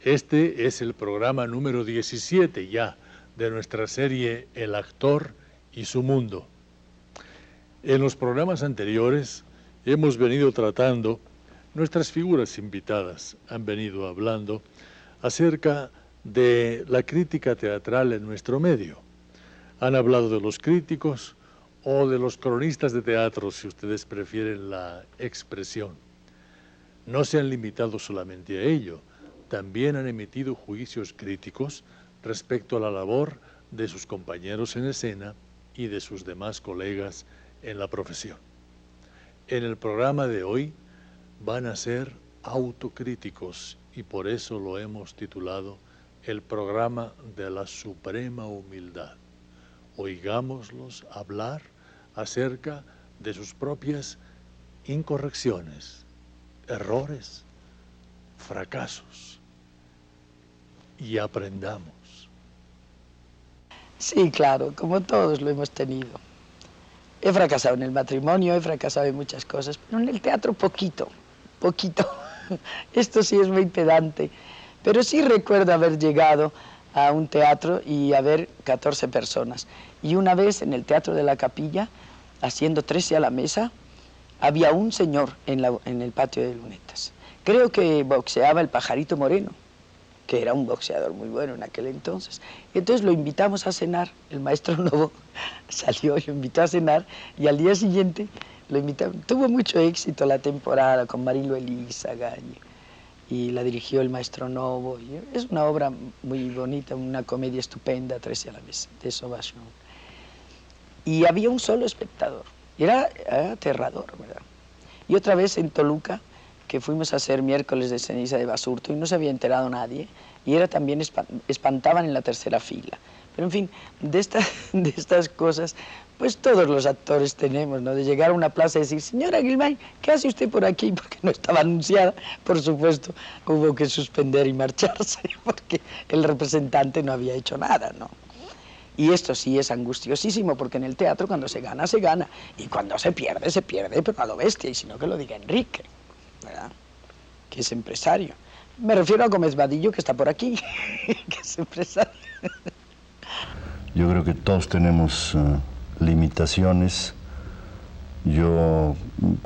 Este es el programa número 17 ya de nuestra serie El actor y su mundo. En los programas anteriores hemos venido tratando, nuestras figuras invitadas han venido hablando acerca de la crítica teatral en nuestro medio. Han hablado de los críticos o de los cronistas de teatro, si ustedes prefieren la expresión. No se han limitado solamente a ello, también han emitido juicios críticos respecto a la labor de sus compañeros en escena y de sus demás colegas en la profesión. En el programa de hoy van a ser autocríticos y por eso lo hemos titulado el programa de la suprema humildad. Oigámoslos hablar acerca de sus propias incorrecciones, errores, fracasos y aprendamos. Sí, claro, como todos lo hemos tenido. He fracasado en el matrimonio, he fracasado en muchas cosas, pero en el teatro poquito. Esto sí es muy pedante, pero sí recuerdo haber llegado a un teatro y haber 14 personas. Y una vez en el Teatro de la Capilla, haciendo 13 a la mesa, había un señor en el patio de lunetas. Creo que boxeaba el Pajarito Moreno, que era un boxeador muy bueno en aquel entonces. Y entonces lo invitamos a cenar, el maestro Novo salió y lo invitó a cenar, y al día siguiente lo invitamos. Tuvo mucho éxito la temporada con Marilo Elisa Gañi, y la dirigió el maestro Novo. Y es una obra muy bonita, una comedia estupenda, 13 a la mesa, de Sobación. Y había un solo espectador, y era aterrador, ¿verdad? Y otra vez en Toluca, que fuimos a hacer miércoles de ceniza de Basurto y no se había enterado nadie, y era también, espantaban en la tercera fila. Pero en fin, de estas cosas, pues todos los actores tenemos, ¿no? De llegar a una plaza y decir, señora Guilmay, ¿qué hace usted por aquí? Porque no estaba anunciada, por supuesto, hubo que suspender y marcharse, porque el representante no había hecho nada, ¿no? Y esto sí es angustiosísimo, porque en el teatro cuando se gana, y cuando se pierde, pero a lo bestia, y si no que lo diga Enrique, ¿verdad? Que es empresario. Me refiero a Gómez Vadillo, que está por aquí, que es empresario. Yo creo que todos tenemos limitaciones. Yo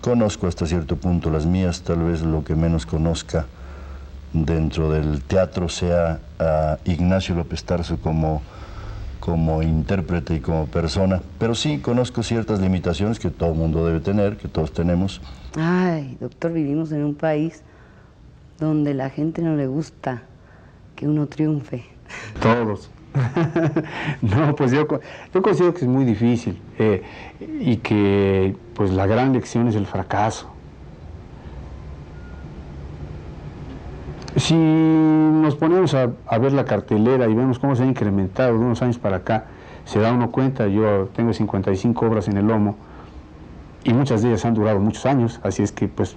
conozco hasta cierto punto las mías, tal vez lo que menos conozca dentro del teatro sea a Ignacio López Tarso como intérprete y como persona, pero sí conozco ciertas limitaciones que todo el mundo debe tener, que todos tenemos. Ay, doctor, vivimos en un país donde la gente no le gusta que uno triunfe. Todos. No, pues yo considero que es muy difícil y que pues la gran lección es el fracaso. Si nos ponemos a ver la cartelera y vemos cómo se ha incrementado de unos años para acá, se da uno cuenta. Yo tengo 55 obras en el lomo y muchas de ellas han durado muchos años, así es que pues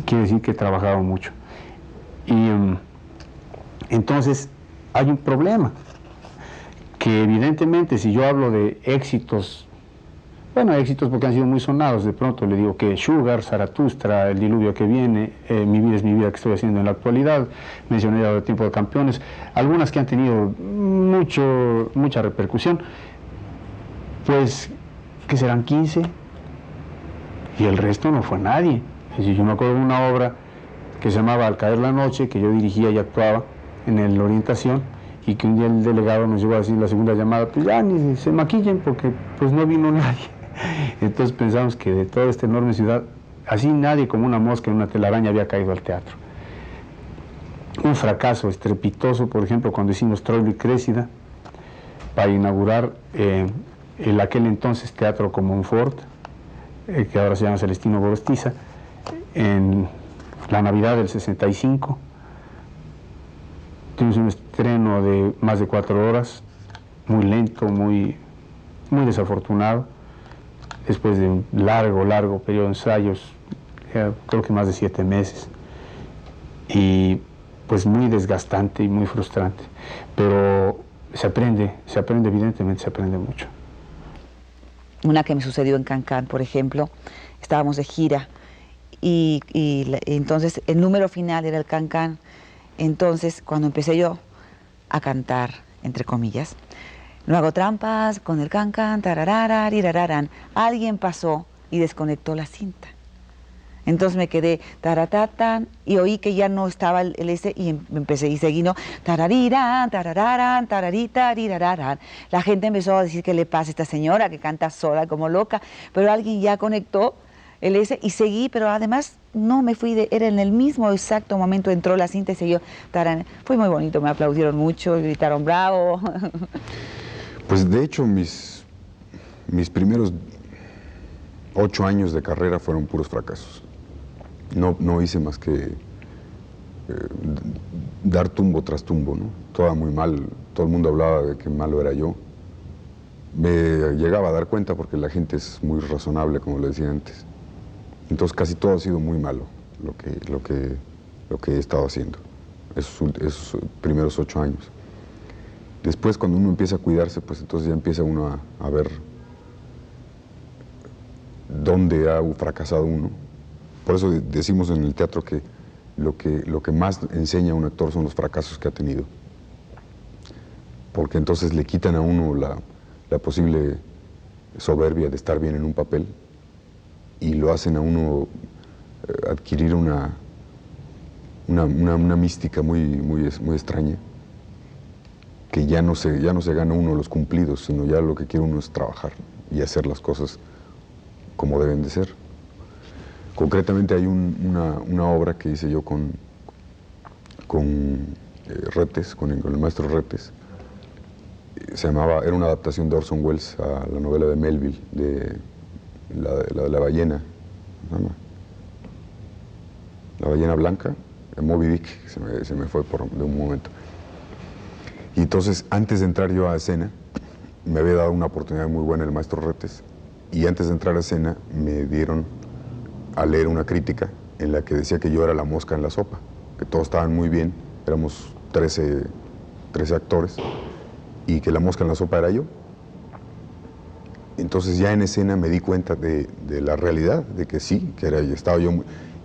quiere decir que he trabajado mucho. Y entonces hay un problema, que evidentemente si yo hablo de éxitos, bueno, éxitos porque han sido muy sonados, de pronto le digo que Sugar, Zaratustra, El diluvio que viene, Mi vida es mi vida, que estoy haciendo en la actualidad, mencioné el Tiempo de Campeones, algunas que han tenido mucha repercusión, pues que serán 15, y el resto no fue nadie. Es decir, yo me acuerdo de una obra que se llamaba Al caer la noche, que yo dirigía y actuaba en la orientación, y que un día el delegado nos llegó a decir la segunda llamada, pues ya ni se maquillen porque pues no vino nadie. Entonces pensamos que de toda esta enorme ciudad, así nadie como una mosca en una telaraña había caído al teatro. Un fracaso estrepitoso, por ejemplo, cuando hicimos Troilo y Crécida, para inaugurar el aquel entonces Teatro Comonfort, que ahora se llama Celestino Gorostiza, en la Navidad del 65. Tuvimos un estreno de más de 4 horas, muy lento, muy desafortunado, después de un largo periodo de ensayos, creo que más de 7 meses, y pues muy desgastante y muy frustrante, pero se aprende, evidentemente se aprende mucho. Una que me sucedió en Cancán, por ejemplo, estábamos de gira y entonces el número final era el Cancán. Entonces, cuando empecé yo a cantar, entre comillas, no hago trampas con el can-can, tararara, rirararán, alguien pasó y desconectó la cinta. Entonces me quedé taratatan y oí que ya no estaba el ese y empecé y seguí, ¿no? Tararirán, tarararán, tararita, rirararán. La gente empezó a decir qué le pasa a esta señora que canta sola como loca, pero alguien ya conectó el ese y seguí, pero además no me fui, era en el mismo exacto momento entró la cinta y siguió. Fue muy bonito, me aplaudieron mucho, gritaron bravo. Pues de hecho mis primeros 8 años de carrera fueron puros fracasos. No hice más que dar tumbo tras tumbo, ¿no? Todo muy mal, todo el mundo hablaba de que malo era yo. Me llegaba a dar cuenta porque la gente es muy razonable, como le decía antes. Entonces casi todo ha sido muy malo lo que he estado haciendo esos primeros 8 años. Después, cuando uno empieza a cuidarse, pues entonces ya empieza uno a ver dónde ha fracasado uno. Por eso decimos en el teatro que lo que más enseña a un actor son los fracasos que ha tenido. Porque entonces le quitan a uno la posible soberbia de estar bien en un papel y lo hacen a uno adquirir una mística muy extraña, que ya no se gana uno los cumplidos, sino ya lo que quiere uno es trabajar y hacer las cosas como deben de ser. Concretamente hay una obra que hice yo con Retes, con el maestro Retes. Era una adaptación de Orson Welles a la novela de Melville, de la ballena, ¿no? La ballena blanca, de Moby Dick, se me fue de un momento. Y entonces, antes de entrar yo a escena, me había dado una oportunidad muy buena el maestro Retes, y antes de entrar a escena me dieron a leer una crítica en la que decía que yo era la mosca en la sopa, que todos estaban muy bien, éramos 13 actores, y que la mosca en la sopa era yo. Entonces ya en escena me di cuenta de la realidad, de que sí, que estaba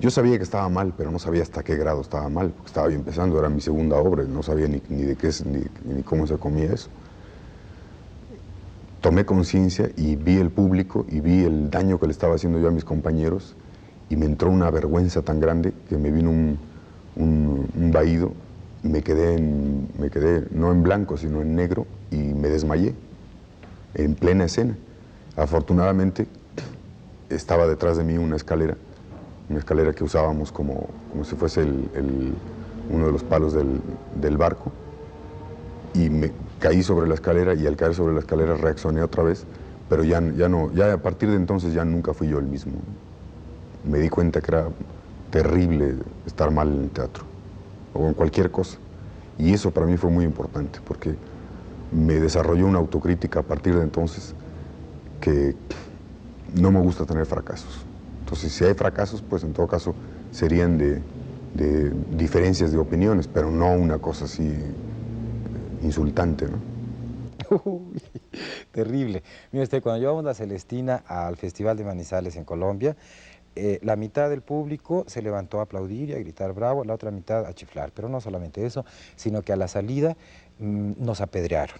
yo sabía que estaba mal, pero no sabía hasta qué grado estaba mal, porque estaba yo empezando, era mi segunda obra, no sabía ni de qué es, ni cómo se comía eso. Tomé conciencia y vi el público y vi el daño que le estaba haciendo yo a mis compañeros, y me entró una vergüenza tan grande que me vino un vaído, me quedé no en blanco, sino en negro, y me desmayé en plena escena. Afortunadamente estaba detrás de mí una escalera que usábamos como si fuese uno de los palos del barco, y me caí sobre la escalera, y al caer sobre la escalera reaccioné otra vez, pero ya a partir de entonces ya nunca fui yo el mismo. Me di cuenta que era terrible estar mal en el teatro o en cualquier cosa, y eso para mí fue muy importante porque me desarrolló una autocrítica a partir de entonces, que no me gusta tener fracasos. Entonces, si hay fracasos, pues en todo caso serían de diferencias de opiniones, pero no una cosa así insultante, ¿no? Uy, terrible. Mire usted, cuando llevamos la Celestina al Festival de Manizales en Colombia, la mitad del público se levantó a aplaudir y a gritar bravo, la otra mitad a chiflar, pero no solamente eso, sino que a la salida nos apedrearon.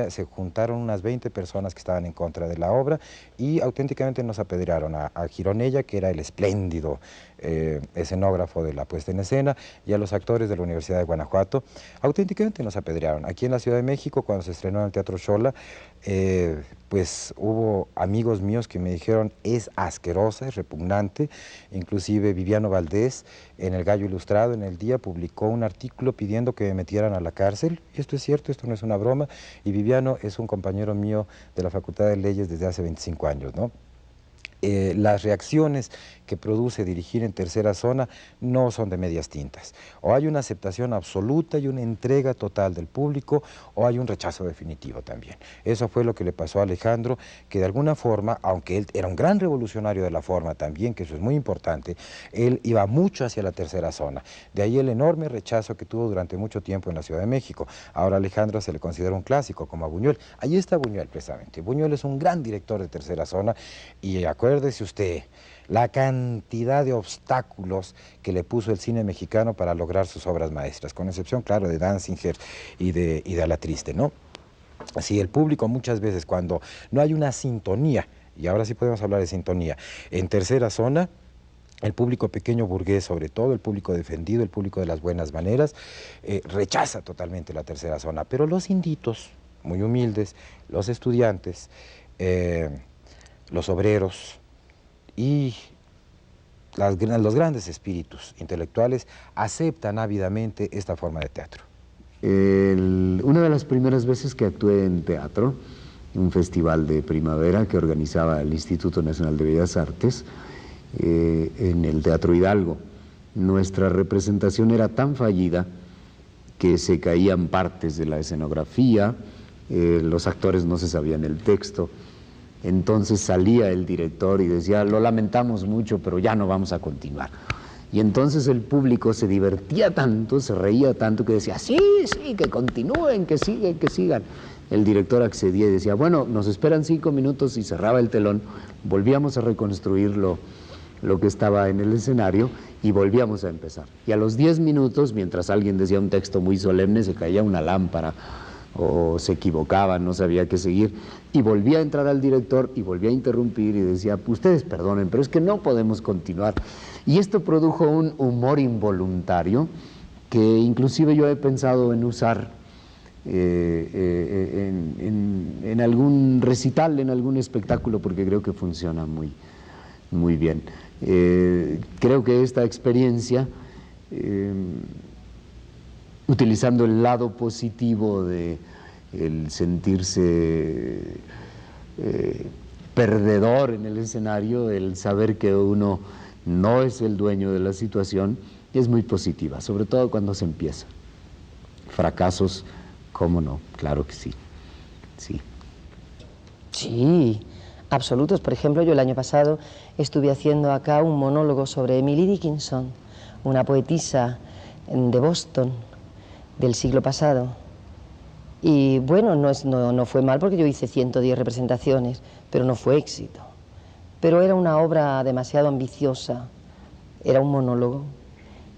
Se juntaron unas 20 personas que estaban en contra de la obra y auténticamente nos apedrearon a Gironella, que era el espléndido escenógrafo de la puesta en escena, y a los actores de la Universidad de Guanajuato. Auténticamente nos apedrearon. Aquí en la Ciudad de México, cuando se estrenó en el Teatro Xola, pues hubo amigos míos que me dijeron es asquerosa, es repugnante. Inclusive Viviano Valdés, en El Gallo Ilustrado, en El Día, publicó un artículo pidiendo que me metieran a la cárcel. Y esto es cierto, esto no es una broma, y Viviano es un compañero mío de la Facultad de Leyes desde hace 25 años, ¿no? Las reacciones que produce dirigir en Tercera Zona no son de medias tintas. O hay una aceptación absoluta y una entrega total del público, o hay un rechazo definitivo también. Eso fue lo que le pasó a Alejandro, que de alguna forma, aunque él era un gran revolucionario de la forma también, que eso es muy importante, él iba mucho hacia la Tercera Zona. De ahí el enorme rechazo que tuvo durante mucho tiempo en la Ciudad de México. Ahora a Alejandro se le considera un clásico, como a Buñuel. Ahí está Buñuel, precisamente. Buñuel es un gran director de Tercera Zona, y acuérdense acuérdese usted, la cantidad de obstáculos que le puso el cine mexicano para lograr sus obras maestras, con excepción, claro, de Danziger y de Alatriste, ¿no? Así, el público muchas veces, cuando no hay una sintonía, y ahora sí podemos hablar de sintonía, en tercera zona, el público pequeño burgués, sobre todo, el público defendido, el público de las buenas maneras, rechaza totalmente la tercera zona, pero los inditos, muy humildes, los estudiantes, los obreros y los grandes espíritus intelectuales aceptan ávidamente esta forma de teatro. Una de las primeras veces que actué en teatro, un festival de primavera que organizaba el Instituto Nacional de Bellas Artes, en el Teatro Hidalgo. Nuestra representación era tan fallida que se caían partes de la escenografía, los actores no se sabían el texto, entonces salía el director y decía, lo lamentamos mucho, pero ya no vamos a continuar. Y entonces el público se divertía tanto, se reía tanto, que decía, sí, sí, que continúen, que sigan. El director accedía y decía, bueno, nos esperan 5 minutos, y cerraba el telón, volvíamos a reconstruir lo que estaba en el escenario y volvíamos a empezar. Y a los 10 minutos, mientras alguien decía un texto muy solemne, se caía una lámpara o se equivocaba, no sabía qué seguir, y volvía a entrar al director y volvía a interrumpir y decía, ustedes perdonen, pero es que no podemos continuar. Y esto produjo un humor involuntario que inclusive yo he pensado en usar en algún recital, en algún espectáculo, porque creo que funciona muy bien. Creo que esta experiencia, utilizando el lado positivo de el sentirse perdedor en el escenario, el saber que uno no es el dueño de la situación, es muy positiva, sobre todo cuando se empieza. Fracasos, ¿cómo no? Claro que sí, sí. Sí, absolutos. Por ejemplo, yo el año pasado estuve haciendo acá un monólogo sobre Emily Dickinson, una poetisa de Boston del siglo pasado. Y bueno, no fue mal porque yo hice 110 representaciones, pero no fue éxito. Pero era una obra demasiado ambiciosa, era un monólogo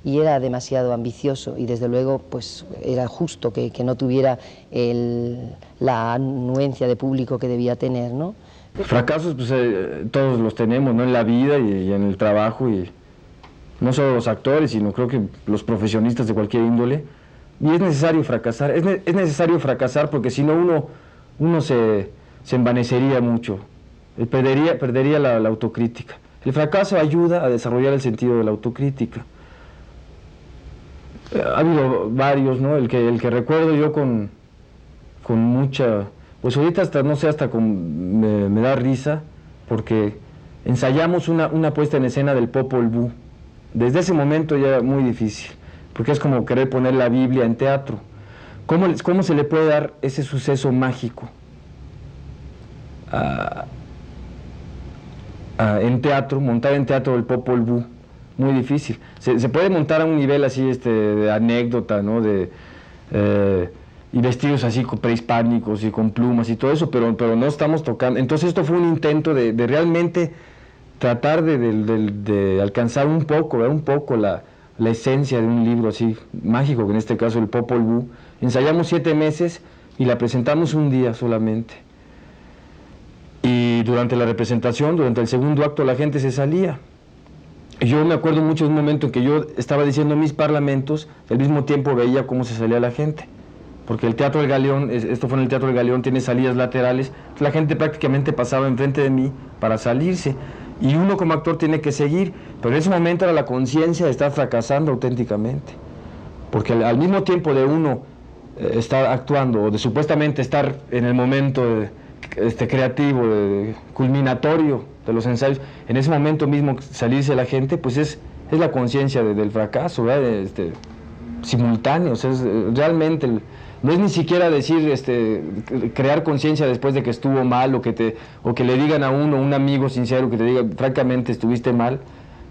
y era demasiado ambicioso, y desde luego pues era justo que no tuviera la anuencia de público que debía tener, ¿no? Fracasos pues todos los tenemos, ¿no? En la vida y en el trabajo, y no solo los actores, sino creo que los profesionistas de cualquier índole. Y es necesario fracasar, es necesario fracasar, porque si no uno se envanecería mucho, perdería la autocrítica. El fracaso ayuda a desarrollar el sentido de la autocrítica. Ha habido varios, ¿no? El que recuerdo yo con mucha... Pues ahorita hasta, no sé, me da risa, porque ensayamos una puesta en escena del Popol Vuh. Desde ese momento ya era muy difícil, porque es como querer poner la Biblia en teatro. ¿Cómo se le puede dar ese suceso mágico en teatro, montar en teatro el Popol Vuh? Muy difícil. Se puede montar a un nivel así de anécdota, ¿no? Y vestidos así prehispánicos y con plumas y todo eso, pero no estamos tocando. Entonces esto fue un intento de realmente tratar de alcanzar un poco la esencia de un libro así mágico, que en este caso el Popol Vuh. Ensayamos 7 meses y la presentamos un día solamente. Y durante la representación, durante el segundo acto, la gente se salía. Yo me acuerdo mucho de un momento en que yo estaba diciendo mis parlamentos, al mismo tiempo veía cómo se salía la gente. Porque el Teatro del Galeón, esto fue en el Teatro del Galeón, tiene salidas laterales, la gente prácticamente pasaba enfrente de mí para salirse. Y uno como actor tiene que seguir, pero en ese momento era la conciencia de estar fracasando auténticamente. Porque al mismo tiempo de uno estar actuando, o de supuestamente estar en el momento creativo, culminatorio de los ensayos, en ese momento mismo salirse la gente, pues es la conciencia del fracaso, ¿verdad? Simultáneo, o sea, realmente no es ni siquiera decir, crear conciencia después de que estuvo mal, o que le digan a uno, un amigo sincero, que te diga, francamente, estuviste mal,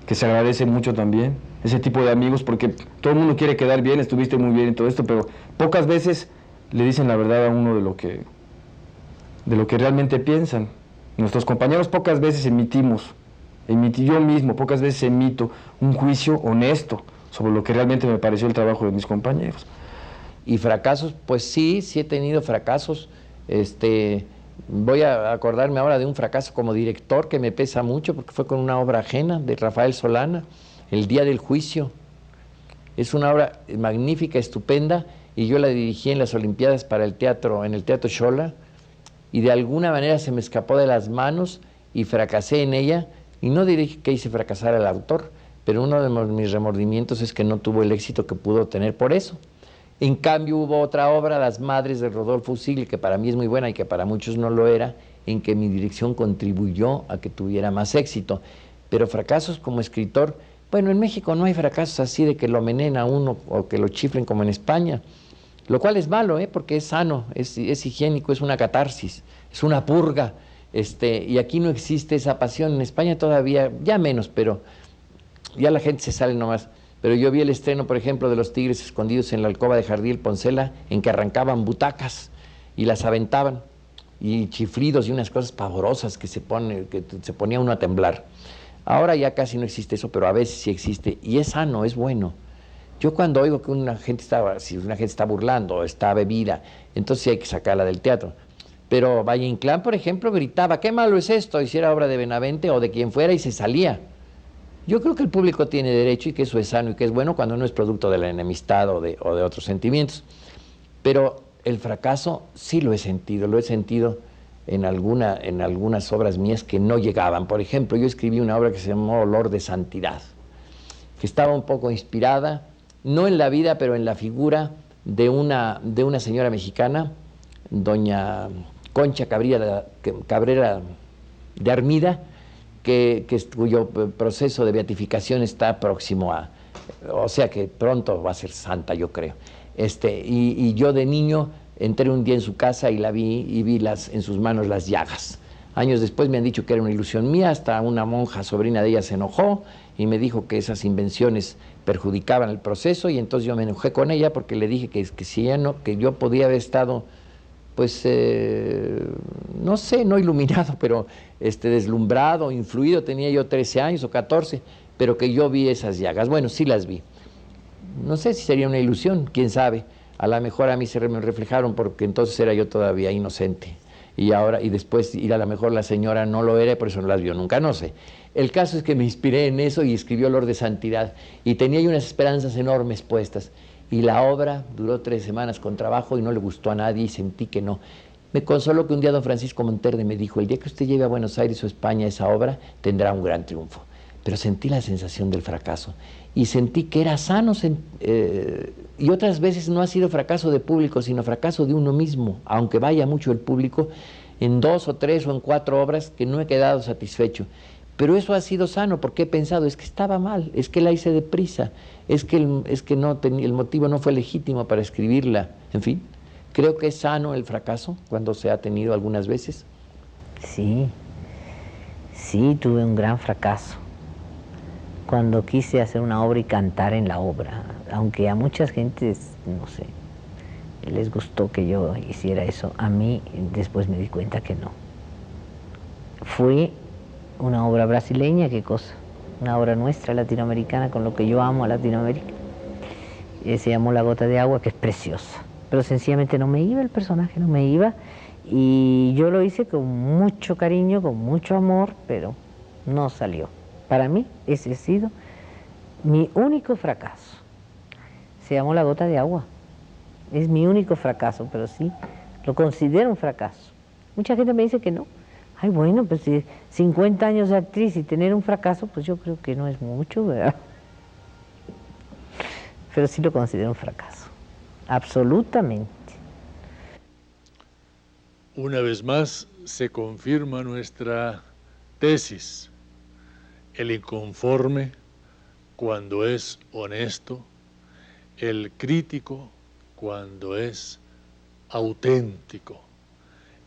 que se agradece mucho también, ese tipo de amigos, porque todo el mundo quiere quedar bien, estuviste muy bien y todo esto, pero pocas veces le dicen la verdad a uno de lo que realmente piensan. Nuestros compañeros pocas veces yo mismo pocas veces emito un juicio honesto sobre lo que realmente me pareció el trabajo de mis compañeros. Y fracasos, pues sí he tenido fracasos. Voy a acordarme ahora de un fracaso como director que me pesa mucho porque fue con una obra ajena de Rafael Solana, El Día del Juicio. Es una obra magnífica, estupenda, y yo la dirigí en las Olimpiadas para el teatro, en el Teatro Xola, y de alguna manera se me escapó de las manos y fracasé en ella, y no diré que hice fracasar al autor, pero uno de mis remordimientos es que no tuvo el éxito que pudo tener por eso. En cambio hubo otra obra, Las Madres de Rodolfo Usigli, que para mí es muy buena y que para muchos no lo era, en que mi dirección contribuyó a que tuviera más éxito. Pero fracasos como escritor, bueno, en México no hay fracasos así de que lo menen a uno o que lo chiflen como en España, lo cual es malo, porque es sano, es higiénico, es una catarsis, es una purga, y aquí no existe esa pasión. En España todavía, ya menos, pero ya la gente se sale nomás. Pero yo vi el estreno, por ejemplo, de Los Tigres Escondidos en la alcoba de Jardiel Poncela, en que arrancaban butacas y las aventaban, y chiflidos y unas cosas pavorosas que se ponía uno a temblar. Ahora ya casi no existe eso, pero a veces sí existe, y es sano, es bueno. Yo cuando oigo que si una gente está burlando o está bebida, entonces sí hay que sacarla del teatro. Pero Valle Inclán, por ejemplo, gritaba, qué malo es esto, hiciera obra de Benavente o de quien fuera, y se salía. Yo creo que el público tiene derecho y que eso es sano y que es bueno cuando no es producto de la enemistad o de otros sentimientos. Pero el fracaso sí lo he sentido en algunas obras mías que no llegaban. Por ejemplo, yo escribí una obra que se llamó Olor de Santidad, que estaba un poco inspirada, no en la vida, pero en la figura de una señora mexicana, doña Concha Cabrera de Armida, cuyo proceso de beatificación está próximo o sea que pronto va a ser santa, yo creo. Y yo de niño entré un día en su casa y la vi, y vi en sus manos las llagas. Años después me han dicho que era una ilusión mía, hasta una monja sobrina de ella se enojó y me dijo que esas invenciones perjudicaban el proceso, y entonces yo me enojé con ella porque le dije que si ella no, que yo podía haber estado, pues, no sé, no iluminado, pero deslumbrado, influido, tenía yo 13 años o 14, pero que yo vi esas llagas. Bueno, sí las vi. No sé si sería una ilusión, quién sabe. A lo mejor a mí se me reflejaron porque entonces era yo todavía inocente. Y después, a lo mejor la señora no lo era y por eso no las vio nunca, no sé. El caso es que me inspiré en eso y escribí Olor de Santidad. Y tenía yo unas esperanzas enormes puestas. Y la obra duró 3 semanas con trabajo y no le gustó a nadie y sentí que no. Me consoló que un día don Francisco Monterde me dijo, el día que usted lleve a Buenos Aires o España esa obra, tendrá un gran triunfo. Pero sentí la sensación del fracaso y sentí que era sano, y otras veces no ha sido fracaso de público, sino fracaso de uno mismo, aunque vaya mucho el público, en 2 o 3 o en 4 obras que no he quedado satisfecho. Pero eso ha sido sano porque he pensado, es que estaba mal, es que la hice deprisa, es que el motivo no fue legítimo para escribirla, en fin. Creo que es sano el fracaso cuando se ha tenido algunas veces. Sí, tuve un gran fracaso cuando quise hacer una obra y cantar en la obra, aunque a muchas gentes, no sé, les gustó que yo hiciera eso, a mí después me di cuenta que no. Fue una obra brasileña, ¿qué cosa? Una obra nuestra, latinoamericana, con lo que yo amo a Latinoamérica. Se llamó La Gota de Agua, que es preciosa. Pero sencillamente no me iba el personaje, no me iba. Y yo lo hice con mucho cariño, con mucho amor, pero no salió. Para mí, ese ha sido mi único fracaso. Se llamó La Gota de Agua. Es mi único fracaso, pero sí, lo considero un fracaso. Mucha gente me dice que no. Ay, bueno, pues si 50 años de actriz y tener un fracaso, pues yo creo que no es mucho, ¿verdad? Pero sí lo considero un fracaso, absolutamente. Una vez más se confirma nuestra tesis. El inconforme, cuando es honesto, el crítico, cuando es auténtico,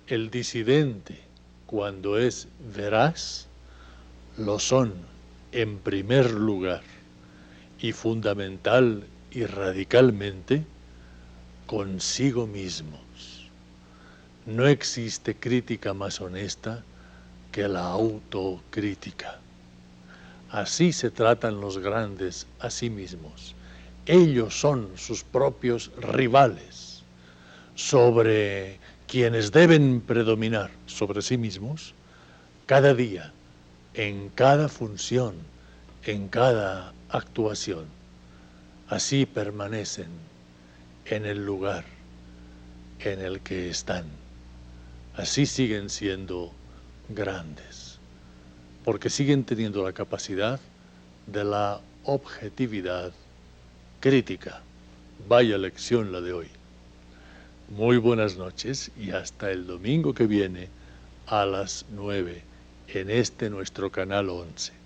el disidente, cuando es veraz, lo son en primer lugar y fundamental y radicalmente consigo mismos. No existe crítica más honesta que la autocrítica. Así se tratan los grandes a sí mismos. Ellos son sus propios rivales. Sobre quienes deben predominar sobre sí mismos, cada día, en cada función, en cada actuación. Así permanecen en el lugar en el que están. Así siguen siendo grandes, porque siguen teniendo la capacidad de la objetividad crítica. Vaya lección la de hoy. Muy buenas noches y hasta el domingo que viene a las 9 en este nuestro canal 11.